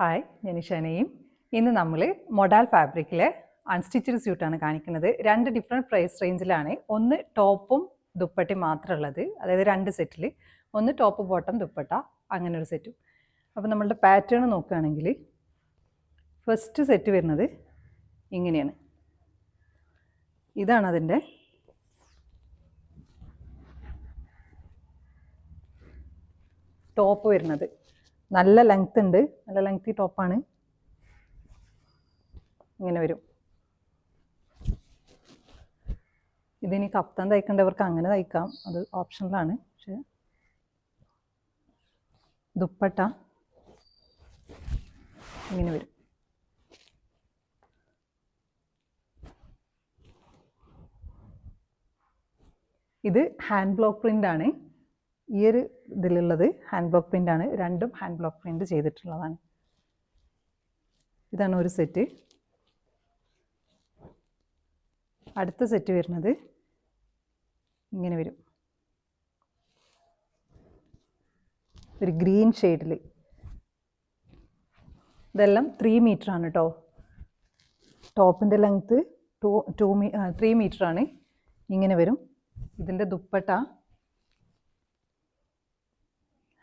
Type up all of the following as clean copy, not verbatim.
Hi, ഞാൻ ഷനയും. ഇന്ന് നമ്മൾ മൊഡാൽ ഫാബ്രിക്കിലെ അൺസ്റ്റിച്ചഡ് സ്യൂട്ടാണ് കാണിക്കുന്നത്. രണ്ട് ഡിഫറെൻറ്റ് പ്രൈസ് റേഞ്ചിലാണ്. ഒന്ന് ടോപ്പും ദുപ്പട്ടയും മാത്രമുള്ളത്, അതായത് രണ്ട് സെറ്റിൽ. ഒന്ന് ടോപ്പ് ബോട്ടം ദുപ്പട്ട, അങ്ങനെ ഒരു സെറ്റും. അപ്പോൾ നമ്മളുടെ പാറ്റേൺ നോക്കുകയാണെങ്കിൽ ഫസ്റ്റ് സെറ്റ് വരുന്നത് ഇങ്ങനെയാണ്. ഇതാണ് അതിൻ്റെ ടോപ്പ് വരുന്നത്. നല്ല ലെങ്ത് ഉണ്ട്, നല്ല ലെങ്തി ടോപ്പാണ്. ഇങ്ങനെ വരും. ഇതിനി കഫ്താൻ തയ്ക്കേണ്ടവർക്ക് അങ്ങനെ തയ്ക്കാം, അത് ഓപ്ഷനിലാണ്. പക്ഷെ ദുപ്പട്ട ഇങ്ങനെ വരും. ഇത് ഹാൻഡ് ബ്ലോക്ക് പ്രിൻ്റ് ആണ്. ഈ ഒരു ഇതിലുള്ളത് ഹാൻഡ് ബ്ലോക്ക് പ്രിൻ്റ് ആണ്. രണ്ടും ഹാൻഡ് ബ്ലോക്ക് പ്രിൻ്റ് ചെയ്തിട്ടുള്ളതാണ്. ഇതാണ് ഒരു സെറ്റ്. അടുത്ത സെറ്റ് വരുന്നത് ഇങ്ങനെ വരും, ഒരു ഗ്രീൻ ഷെയ്ഡിൽ. ഇതെല്ലാം 3 മീറ്റർ ആണ് കേട്ടോ. ടോപ്പിൻ്റെ ലെങ്ത്ത് 3 മീറ്റർ ആണ്. ഇങ്ങനെ വരും. ഇതിൻ്റെ ദുപ്പട്ട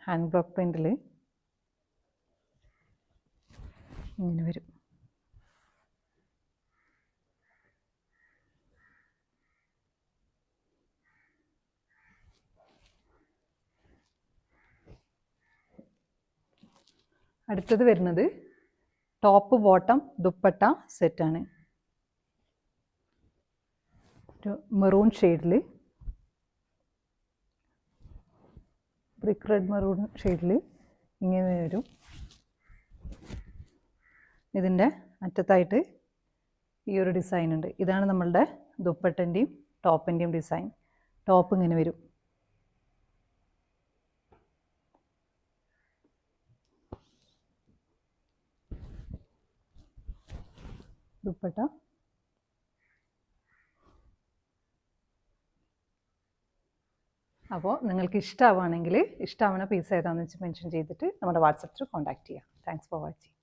ഹാൻഡ് ബ്ലോക്ക് പ്രിൻ്റിൽ ഇങ്ങനെ വരും. അടുത്തത് വരുന്നത് ടോപ്പ് ബോട്ടം ദുപ്പട്ട സെറ്റാണ്. ഒരു മെറൂൺ ഷെയ്ഡിൽ, ബ്രിക്ക് റെഡ് മെറൂൺ ഷെയ്ഡിൽ ഇങ്ങനെ വരും. ഇതിൻ്റെ അറ്റത്തായിട്ട് ഈ ഒരു ഡിസൈൻ ഉണ്ട്. ഇതാണ് നമ്മളുടെ ദുപ്പട്ടൻ്റെയും ടോപ്പിൻ്റെയും ഡിസൈൻ. ടോപ്പ് ഇങ്ങനെ വരും. ദുപ്പട്ട അപ്പോൾ നിങ്ങൾക്ക് ഇഷ്ടമാവുകയാണെങ്കിൽ ഇഷ്ടമാവുന്ന പീസ് ഏതാണെന്ന് വെച്ച് മെൻഷൻ ചെയ്തിട്ട് നമ്മുടെ വാട്സപ്പിൽ കോൺടാക്റ്റ് ചെയ്യാം. Thanks for watching.